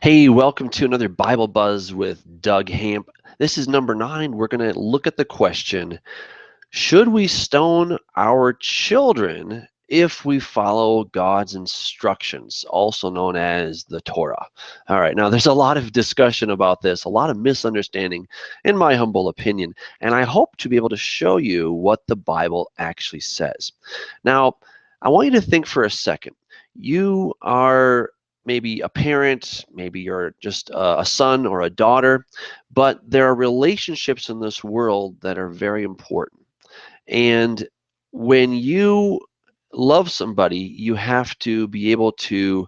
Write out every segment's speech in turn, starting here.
Hey, welcome to another Bible Buzz with Doug Hamp. This is number 9. We're going to look at the question, should we stone our children if we follow God's instructions, also known as the Torah? All right, now there's a lot of discussion about this, a lot of misunderstanding, in my humble opinion, and I hope to be able to show you what the Bible actually says. Now, I want you to think for a second. You are maybe a parent, maybe you're just a son or a daughter, but there are relationships in this world that are very important. And when you love somebody, you have to be able to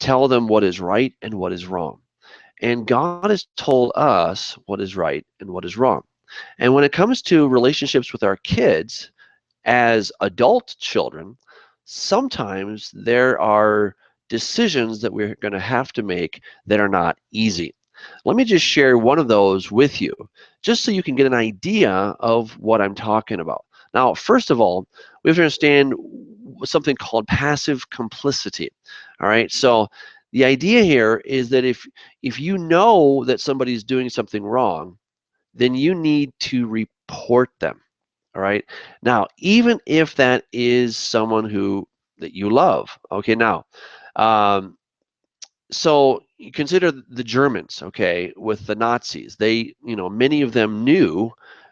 tell them what is right and what is wrong. And God has told us what is right and what is wrong. And when it comes to relationships with our kids, as adult children, sometimes there are decisions that we're going to have to make that are not easy. Let me just share one of those with you, just so you can get an idea of what I'm talking about. Now, first of all, we have to understand something called passive complicity. All right, so the idea here is that if you know that somebody's doing something wrong, then you need to report them. All right. Now, even if that is someone who that you love, okay. Now, um, so you consider the Germans, okay, with the Nazis. They, many of them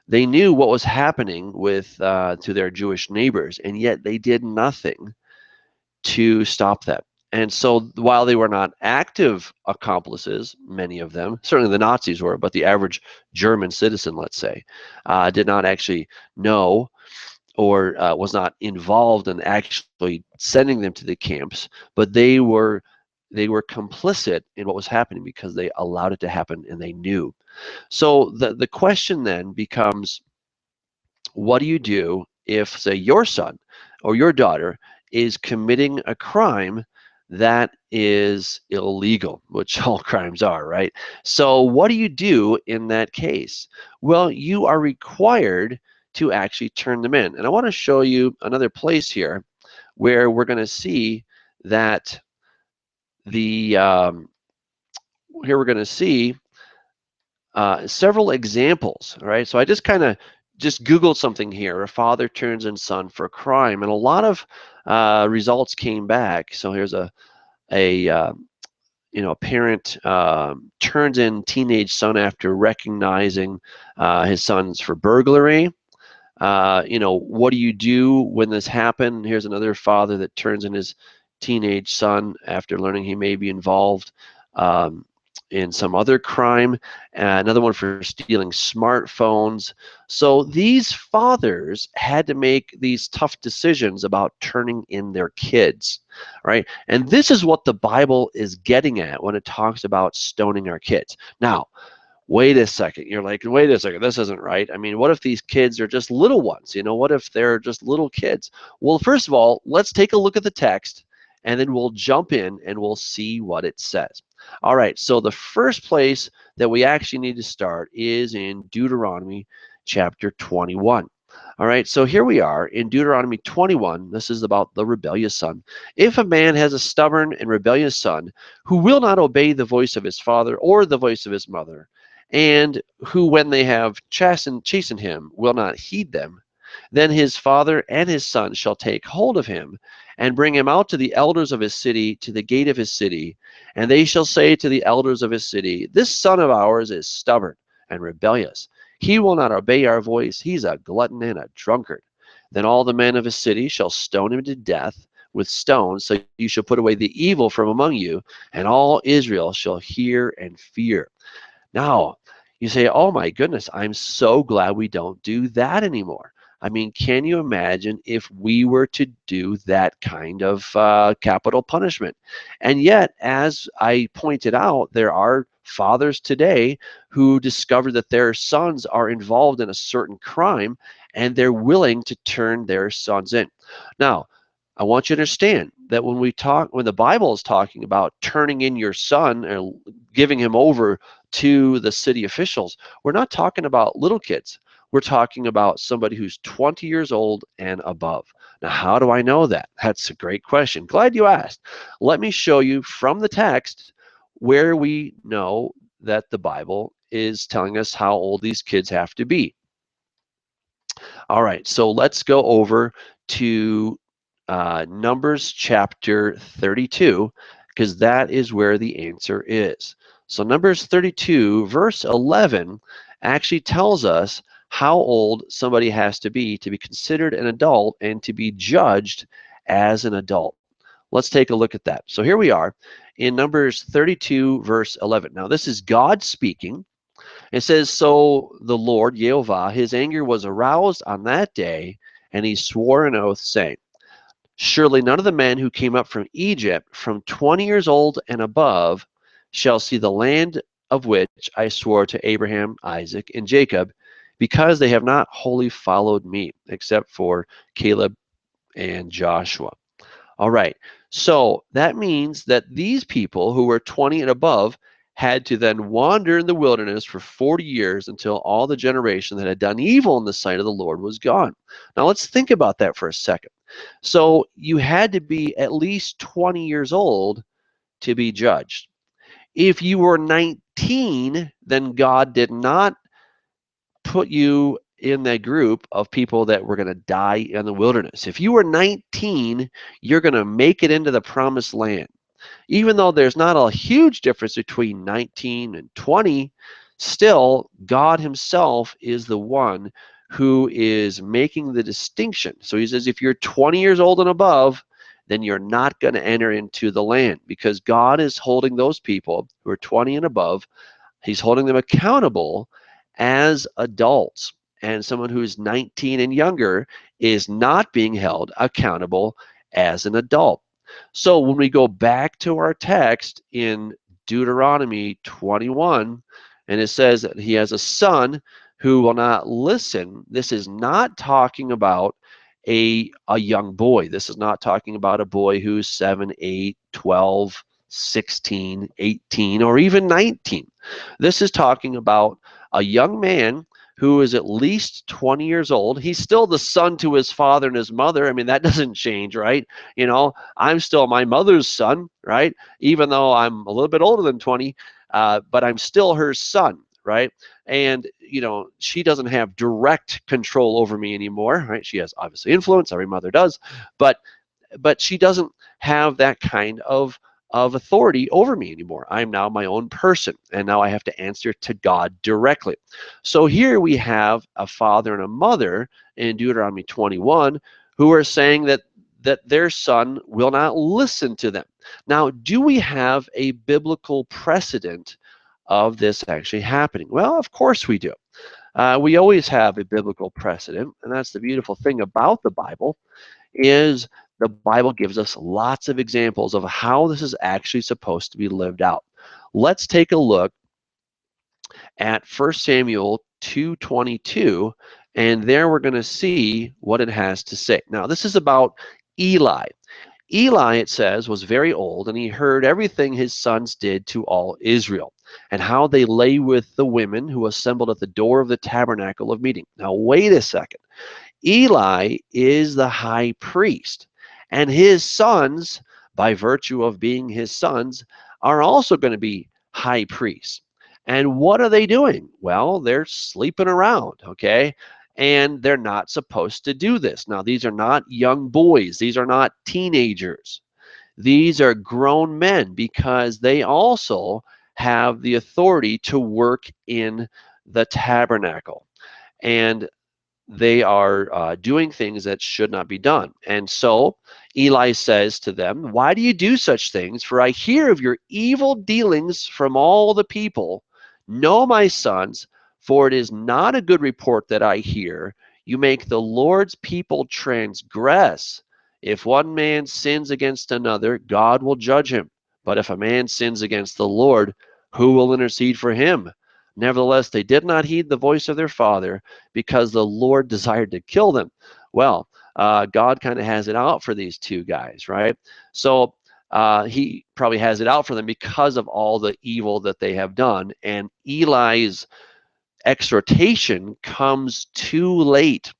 they knew what was happening with to their Jewish neighbors, and yet they did nothing to stop that. And so while they were not active accomplices, many of them, certainly the Nazis were, but the average German citizen, let's say, did not actually know or was not involved in actually sending them to the camps, but they were complicit in what was happening because they allowed it to happen and they knew. So the question then becomes, what do you do if, say, your son or your daughter is committing a crime that is illegal, which all crimes are, right? So what do you do in that case? Well, you are required to actually turn them in. And I want to show you another place here where we're going to see that the here we're going to see several examples. All right, so I just Googled something here. A father turns in son for a crime, and a lot of results came back. So here's a parent turns in teenage son after recognizing his sons for burglary. What do you do when this happened? Here's another father that turns in his teenage son after learning he may be involved um, in some other crime. Another one for stealing smartphones. So these fathers had to make these tough decisions about turning in their kids, right? And this is what the Bible is getting at when it talks about stoning our kids. Now, wait a second. You're like, wait a second, this isn't right. I mean, what if these kids are just little ones? What if they're just little kids? Well, first of all, let's take a look at the text and then we'll jump in and we'll see what it says. All right, so the first place that we actually need to start is in Deuteronomy chapter 21. All right, so here we are in Deuteronomy 21. This is about the rebellious son. If a man has a stubborn and rebellious son who will not obey the voice of his father or the voice of his mother, and who, when they have chastened him, will not heed them, then his father and his son shall take hold of him and bring him out to the elders of his city, to the gate of his city. And they shall say to the elders of his city, this son of ours is stubborn and rebellious. He will not obey our voice. He's a glutton and a drunkard. Then all the men of his city shall stone him to death with stones. So you shall put away the evil from among you, and all Israel shall hear and fear. Now, you say, oh my goodness, I'm so glad we don't do that anymore. I mean, can you imagine if we were to do that kind of capital punishment? And yet, as I pointed out, there are fathers today who discover that their sons are involved in a certain crime and they're willing to turn their sons in. Now, I want you to understand that when the Bible is talking about turning in your son or giving him over to the city officials, we're not talking about little kids. We're talking about somebody who's 20 years old and above. Now, how do I know that? That's a great question. Glad you asked. Let me show you from the text where we know that the Bible is telling us how old these kids have to be. All right, so let's go over to Numbers chapter 32, because that is where the answer is. So Numbers 32, verse 11, actually tells us how old somebody has to be considered an adult and to be judged as an adult. Let's take a look at that. So here we are in Numbers 32, verse 11. Now, this is God speaking. It says, so the Lord, Yehovah, his anger was aroused on that day, and he swore an oath, saying, surely none of the men who came up from Egypt from 20 years old and above shall see the land of which I swore to Abraham, Isaac, and Jacob, because they have not wholly followed me, except for Caleb and Joshua. All right, so that means that these people who were 20 and above had to then wander in the wilderness for 40 years until all the generation that had done evil in the sight of the Lord was gone. Now let's think about that for a second. So you had to be at least 20 years old to be judged. If you were 19, then God did not put you in that group of people that were going to die in the wilderness. If you were 19, you're going to make it into the promised land. Even though there's not a huge difference between 19 and 20, still God himself is the one who is making the distinction. So he says, if you're 20 years old and above, then you're not going to enter into the land, because God is holding those people who are 20 and above, he's holding them accountable as adults. And someone who's 19 and younger is not being held accountable as an adult. So when we go back to our text in Deuteronomy 21, and it says that he has a son who will not listen, this is not talking about a young boy. This is not talking about a boy who's 7, 8, 12, 16, 18, or even 19. This is talking about a young man who is at least 20 years old. He's still the son to his father and his mother. I mean, that doesn't change, right? You know, I'm still my mother's son, right? Even though I'm a little bit older than 20, but I'm still her son, right? And, you know, she doesn't have direct control over me anymore, right? She has obviously influence, every mother does, but she doesn't have that kind of authority over me anymore. I'm now my own person, and now I have to answer to God directly. So here we have a father and a mother in Deuteronomy 21 who are saying that their son will not listen to them. Now, do we have a biblical precedent of this actually happening? Well, of course we do. We always have a biblical precedent, and that's the beautiful thing about the Bible, is the Bible gives us lots of examples of how this is actually supposed to be lived out. Let's take a look at 1 Samuel 2:22, and there we're going to see what it has to say. Now, this is about Eli. Eli, it says, was very old, and he heard everything his sons did to all Israel, and how they lay with the women who assembled at the door of the tabernacle of meeting. Now, wait a second. Eli is the high priest, and his sons, by virtue of being his sons, are also going to be high priests. And what are they doing? Well, they're sleeping around, okay? And they're not supposed to do this. Now, these are not young boys. These are not teenagers. These are grown men, because they also have the authority to work in the tabernacle. And they are doing things that should not be done. And so Eli says to them, why do you do such things? For I hear of your evil dealings from all the people. Know, my sons, for it is not a good report that I hear. You make the Lord's people transgress. If one man sins against another, God will judge him. But if a man sins against the Lord, who will intercede for him? Nevertheless, they did not heed the voice of their father, because the Lord desired to kill them. Well, God kind of has it out for these two guys, right? So he probably has it out for them because of all the evil that they have done. And Eli's exhortation comes too late,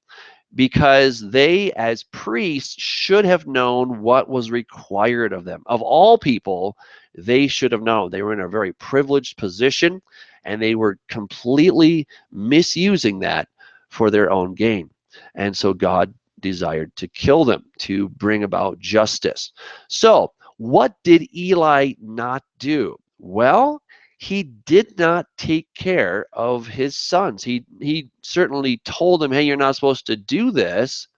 because they, as priests, should have known what was required of them. Of all people, they should have known. They were in a very privileged position, and they were completely misusing that for their own gain. And so God desired to kill them, to bring about justice. So, what did Eli not do? Well, he did not take care of his sons. He certainly told them, hey, you're not supposed to do this,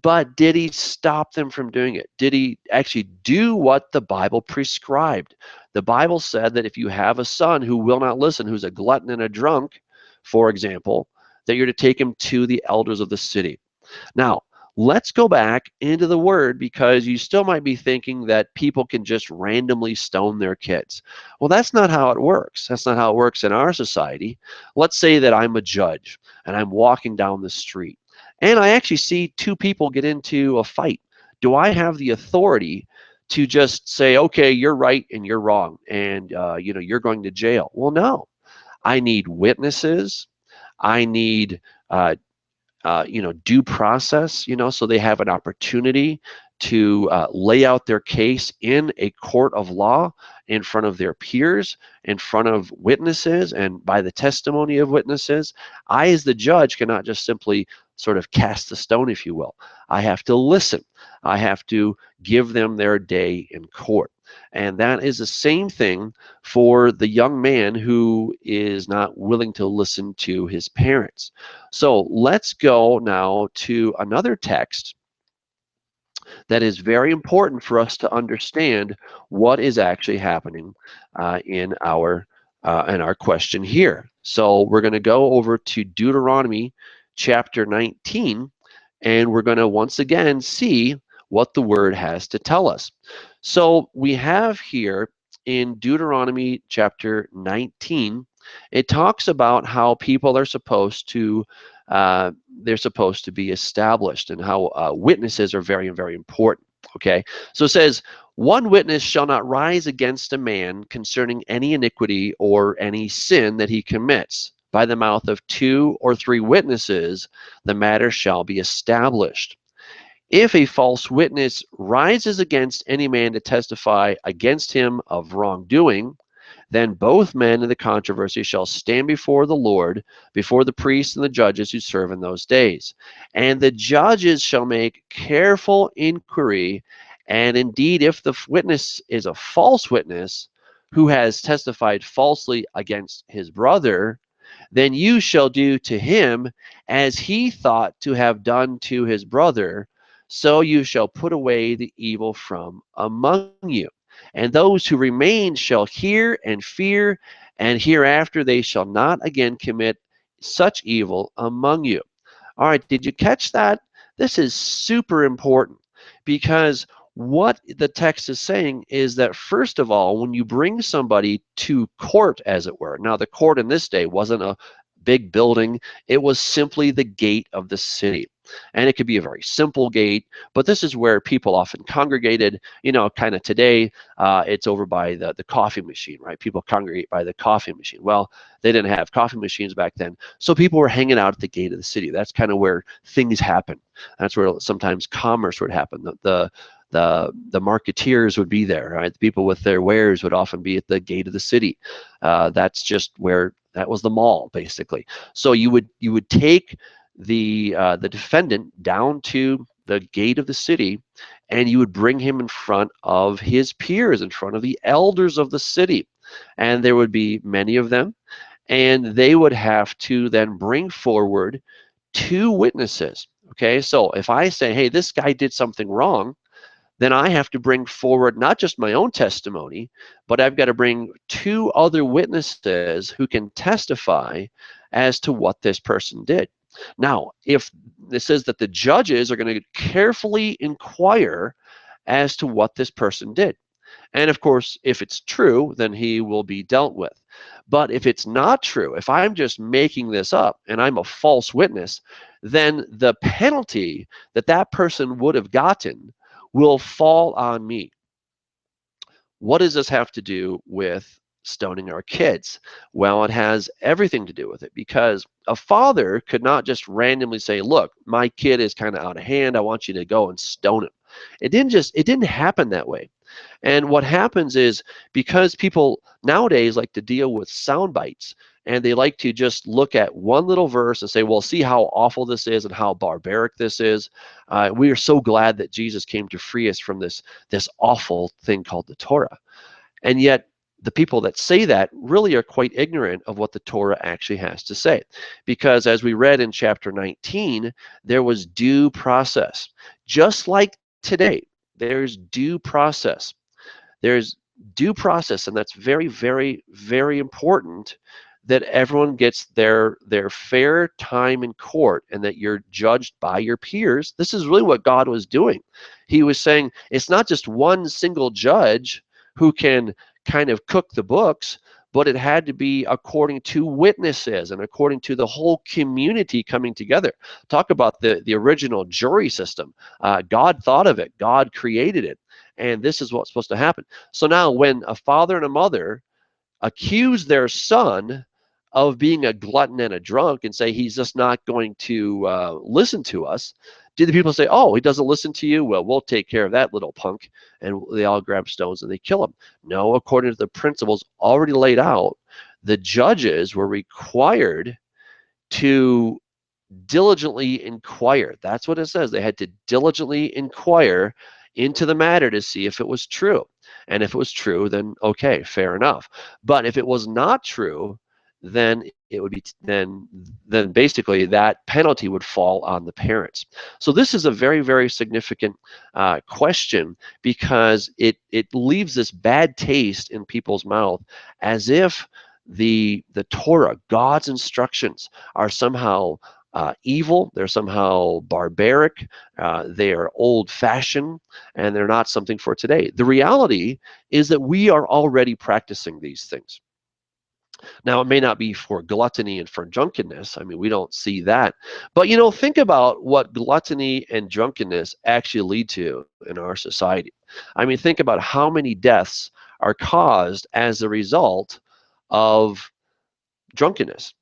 but did he stop them from doing it? Did he actually do what the Bible prescribed? The Bible said that if you have a son who will not listen, who's a glutton and a drunk, for example, that you're to take him to the elders of the city. Now, let's go back into the Word, because you still might be thinking that people can just randomly stone their kids. Well, that's not how it works. That's not how it works in our society. Let's say that I'm a judge and I'm walking down the street and I actually see two people get into a fight. Do I have the authority to just say, okay, you're right and you're wrong, and you're going to jail? Well, no. I need witnesses. I need due process, so they have an opportunity to lay out their case in a court of law, in front of their peers, in front of witnesses, and by the testimony of witnesses. I, as the judge, cannot just simply sort of cast the stone, if you will. I have to listen. I have to give them their day in court. And that is the same thing for the young man who is not willing to listen to his parents. So let's go now to another text that is very important for us to understand what is actually happening in our question here. So we're going to go over to Deuteronomy chapter 19, and we're going to once again see what the word has to tell us. So we have here in Deuteronomy chapter 19, it talks about how people are supposed to they're supposed to be established, and how witnesses are very, very important. Okay, so it says, one witness shall not rise against a man concerning any iniquity or any sin that he commits. By the mouth of two or three witnesses, the matter shall be established. If a false witness rises against any man to testify against him of wrongdoing, then both men in the controversy shall stand before the Lord, before the priests and the judges who serve in those days. And the judges shall make careful inquiry. And indeed, if the witness is a false witness who has testified falsely against his brother, then you shall do to him as he thought to have done to his brother. So you shall put away the evil from among you. And those who remain shall hear and fear, and hereafter they shall not again commit such evil among you. All right, did you catch that? This is super important, because what the text is saying is that, first of all, when you bring somebody to court, as it were, now the court in this day wasn't a big building, it was simply the gate of the city. And it could be a very simple gate, but this is where people often congregated. Kind of today, it's over by the coffee machine, right? People congregate by the coffee machine. Well, they didn't have coffee machines back then, so people were hanging out at the gate of the city. That's kind of where things happen. That's where sometimes commerce would happen. The marketeers would be there, right? The people with their wares would often be at the gate of the city. That's just where, that was the mall, basically. So you would take the defendant down to the gate of the city, and you would bring him in front of his peers, in front of the elders of the city, and there would be many of them, and they would have to then bring forward two witnesses. Okay, so if I say, hey, this guy did something wrong, then I have to bring forward not just my own testimony, but I've got to bring two other witnesses who can testify as to what this person did. Now, if this says that the judges are going to carefully inquire as to what this person did. And of course, if it's true, then he will be dealt with. But if it's not true, if I'm just making this up and I'm a false witness, then the penalty that that person would have gotten will fall on me. What does this have to do with stoning our kids? Well, it has everything to do with it, because a father could not just randomly say, look, my kid is kind of out of hand, I want you to go and stone him. It didn't happen that way. And what happens is, because people nowadays like to deal with sound bites, and they like to just look at one little verse and say, well, see how awful this is and how barbaric this is. We are so glad that Jesus came to free us from this awful thing called the Torah. And yet, the people that say that really are quite ignorant of what the Torah actually has to say. Because as we read in chapter 19, there was due process. Just like today, there's due process. There's due process, and that's very, very, very important, that everyone gets their fair time in court, and that you're judged by your peers. This is really what God was doing. He was saying it's not just one single judge who can kind of cook the books, but it had to be according to witnesses and according to the whole community coming together. Talk about the original jury system. God thought of it. God created it. And this is what's supposed to happen. So now when a father and a mother accuse their son of being a glutton and a drunk and say he's just not going to listen to us, do the people say, oh, he doesn't listen to you? Well, we'll take care of that little punk. And they all grab stones and they kill him. No, according to the principles already laid out, the judges were required to diligently inquire. That's what it says. They had to diligently inquire into the matter to see if it was true. And if it was true, then okay, fair enough. But if it was not true, then it would be then basically that penalty would fall on the parents. So this is a very, very significant question, because it leaves this bad taste in people's mouth, as if the Torah, God's instructions, are somehow evil, they're somehow barbaric, they are old-fashioned, and they're not something for today. The reality is that we are already practicing these things. Now, it may not be for gluttony and for drunkenness. I mean, we don't see that. But, think about what gluttony and drunkenness actually lead to in our society. I mean, think about how many deaths are caused as a result of drunkenness.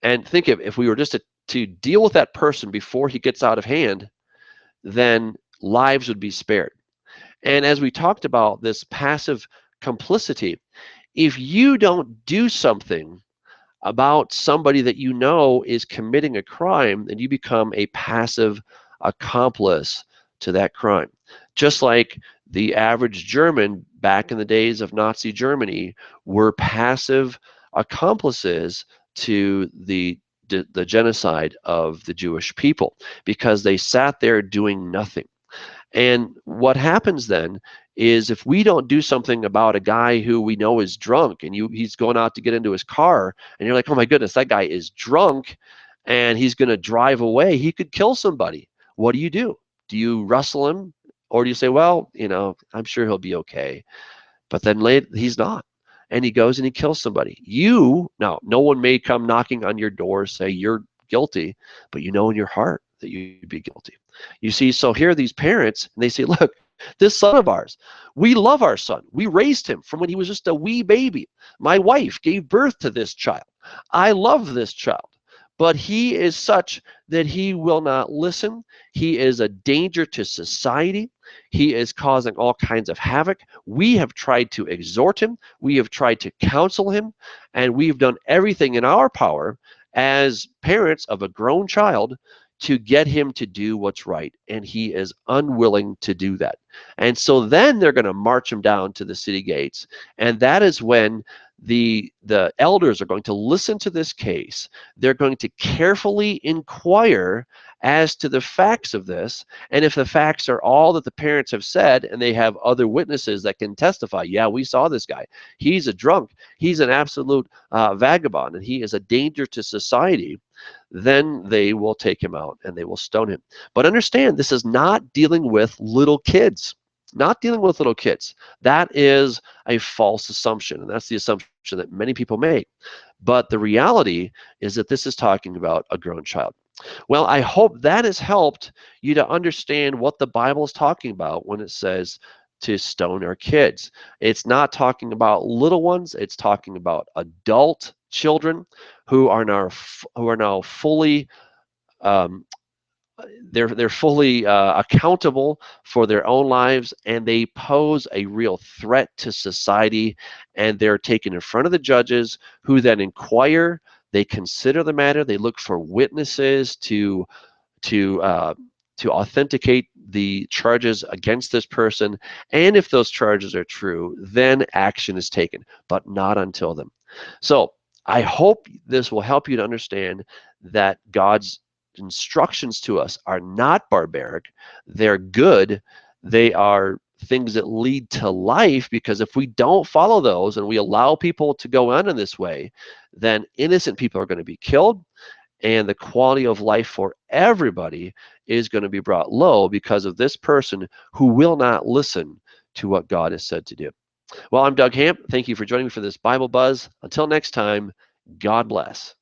And think of, if we were just to deal with that person before he gets out of hand, then lives would be spared. And as we talked about this passive complicity, if you don't do something about somebody that you know is committing a crime, then you become a passive accomplice to that crime. Just like the average German back in the days of Nazi Germany were passive accomplices to the genocide of the Jewish people, because they sat there doing nothing. And what happens then is, if we don't do something about a guy who we know is drunk, and he's going out to get into his car, and you're like, oh my goodness, that guy is drunk and he's going to drive away, he could kill somebody. What do? Do you wrestle him, or do you say, well, I'm sure he'll be okay? But then later, he's not. And he goes and he kills somebody. Now, no one may come knocking on your door, say you're guilty, but you know in your heart that you'd be guilty. You see, so here are these parents, and they say, look, this son of ours, we love our son. We raised him from when he was just a wee baby. My wife gave birth to this child. I love this child. But he is such that he will not listen. He is a danger to society. He is causing all kinds of havoc. We have tried to exhort him. We have tried to counsel him. And we've done everything in our power as parents of a grown child to get him to do what's right. And he is unwilling to do that. And so then they're going to march him down to the city gates. And that is when the elders are going to listen to this case. They're going to carefully inquire as to the facts of this. And if the facts are all that the parents have said, and they have other witnesses that can testify, yeah, we saw this guy. He's a drunk. He's an absolute vagabond, and he is a danger to society. Then they will take him out and they will stone him. But understand, this is not dealing with little kids. Not dealing with little kids. That is a false assumption, and that's the assumption that many people make. But the reality is that this is talking about a grown child. Well, I hope that has helped you to understand what the Bible is talking about when it says to stone our kids. It's not talking about little ones. It's talking about adult children who are now fully um, they're fully accountable for their own lives, and they pose a real threat to society, and they're taken in front of the judges, who then inquire. They consider the matter. They look for witnesses to uh, to authenticate the charges against this person, and if those charges are true, then action is taken, but not until then. So I hope this will help you to understand that God's instructions to us are not barbaric. They're good. They are things that lead to life, because if we don't follow those and we allow people to go on in this way, then innocent people are going to be killed, and the quality of life for everybody is going to be brought low because of this person who will not listen to what God has said to do. Well, I'm Doug Hamp. Thank you for joining me for this Bible Buzz. Until next time, God bless.